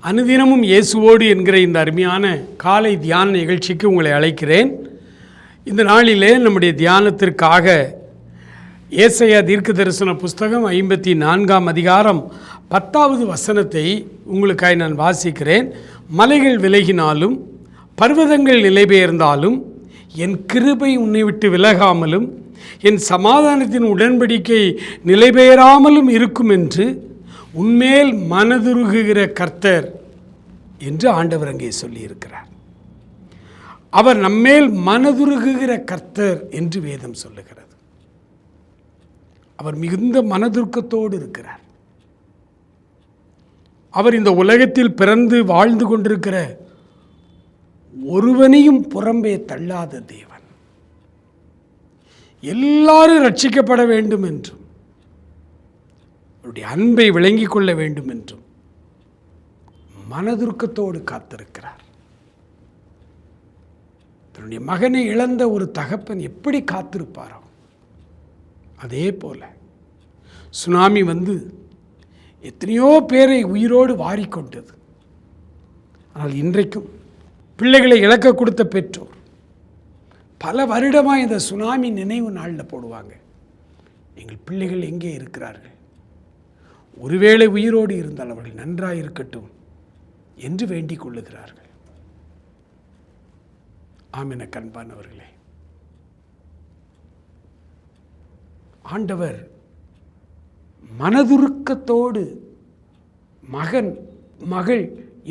அனுதினமும் இயேசுவோடு என்கிற இந்த அருமையான காலை தியான நிகழ்ச்சிக்கு உங்களை அழைக்கிறேன். இந்த நாளிலே நம்முடைய தியானத்திற்காக ஏசாயா தீர்க்க தரிசன புஸ்தகம் 54ஆம் அதிகாரம் 10வது வசனத்தை உங்களுக்காக நான் வாசிக்கிறேன். மலைகள் விலகினாலும் பர்வதங்கள் நிலைபெயர்ந்தாலும் என் கிருபை உன்னை விட்டு விலகாமலும் என் சமாதானத்தின் உடன்படிக்கை நிலைபெயராமலும் இருக்கும் என்று உன்மேல் மனதுருகுகிற கர்த்தர் என்று ஆண்டவர் அங்கே சொல்லியிருக்கிறார். அவர் நம்மேல் மனதுருகுகிற கர்த்தர் என்று வேதம் சொல்லுகிறது. அவர் மிகுந்த மனதுருக்கத்தோடு இருக்கிறார். அவர் இந்த உலகத்தில் பிறந்து வாழ்ந்து கொண்டிருக்கிற ஒருவனையும் புறம்பே தள்ளாத தேவன். எல்லாரும் ரட்சிக்கப்பட வேண்டும் என்றும் அவருடைய அன்பை விளங்கிக் கொள்ள வேண்டும் என்றும் மனதுருக்கத்தோடு காத்திருக்கிறார். தன்னுடைய மகனை இழந்த ஒரு தகப்பன் எப்படி காத்திருப்பாரோ அதே போல சுனாமி வந்து எத்தனையோ பேரை உயிரோடு வாரிக்கொண்டது. ஆனால் இன்றைக்கும் பிள்ளைகளை இழக்க கொடுத்த பெற்றோர் பல வருடமாக இந்த சுனாமி நினைவு நாளில் போடுவாங்க, எங்கள் பிள்ளைகள் எங்கே இருக்கிறார்கள், ஒருவேளை உயிரோடு இருந்தால் அவர்கள் நன்றாக இருக்கட்டும் என்று வேண்டிக் கொள்ளுகிறார்கள். ஆமென கண்பானவர்களே, ஆண்டவர் மனதுருக்கத்தோடு மகன் மகள்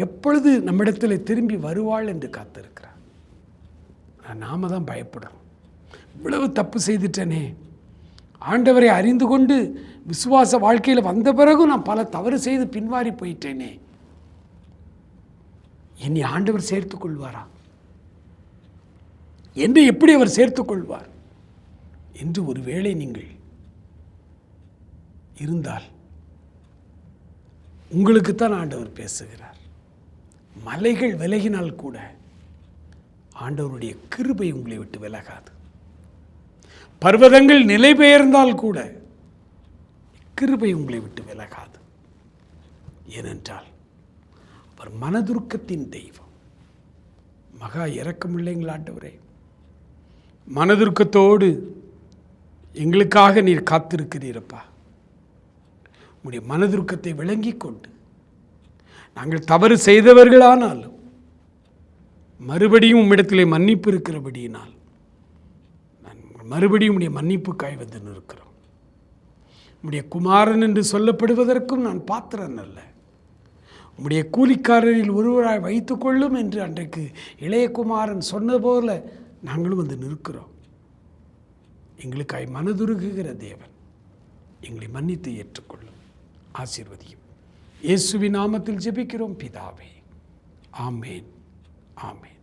எப்பொழுது நம்மிடத்தில் திரும்பி வருவாள் என்று காத்திருக்கிறார். நாம தான் பயப்படுறோம். இவ்வளவு தப்பு செய்துட்டனே, ஆண்டவரை அறிந்து கொண்டு விசுவாச வாழ்க்கையில் வந்த பிறகும் நான் பல தவறு செய்து பின்வாரி போயிட்டேனே, என்னை ஆண்டவர் சேர்த்துக் கொள்வாரா, என்னை எப்படி அவர் சேர்த்துக் கொள்வார் என்று ஒருவேளை நீங்கள் இருந்தால் உங்களுக்குத்தான் ஆண்டவர் பேசுகிறார். மலைகள் விலகினால் கூட ஆண்டவருடைய கிருபை உங்களை விட்டு விலகாது. பர்வதங்கள் நிலை பெயர்ந்தால் கூட கிருபை உங்களை விட்டு விலகாது. ஏனென்றால் அவர் மனதுருக்கத்தின் தெய்வம். மகா இரக்கமுள்ளங்கள் ஆண்டவரே, மனதுருக்கத்தோடு எங்களுக்காக நீர் காத்திருக்கிறீரப்பா. உம்முடைய மனதுருக்கத்தை விளங்கி கொண்டு நாங்கள் தவறு செய்தவர்களானாலும் மறுபடியும் உம்மிடத்திலே மன்னிப்பு இருக்கிறபடியினால் நான் மறுபடியும் உம்முடைய மன்னிப்புக்காய் வந்து நிற்கிறோம். உம்முடைய குமாரன் என்று சொல்லப்படுவதற்கும் நான் பாத்திரன் அல்ல, உம்முடைய கூலிக்காரரில் ஒருவராய் வைத்துக்கொள்ளும் என்று அன்றைக்கு இளைய குமாரன் சொன்னது போல நாங்களும் வந்து நிற்கிறோம். எங்களுக்காய் மனதுருகுகிற தேவன் எங்களை மன்னித்து ஏற்றுக்கொள்ளும், ஆசீர்வதியும். இயேசுவின் நாமத்தில் ஜெபிக்கிறோம் பிதாவே. ஆமேன், ஆமேன்.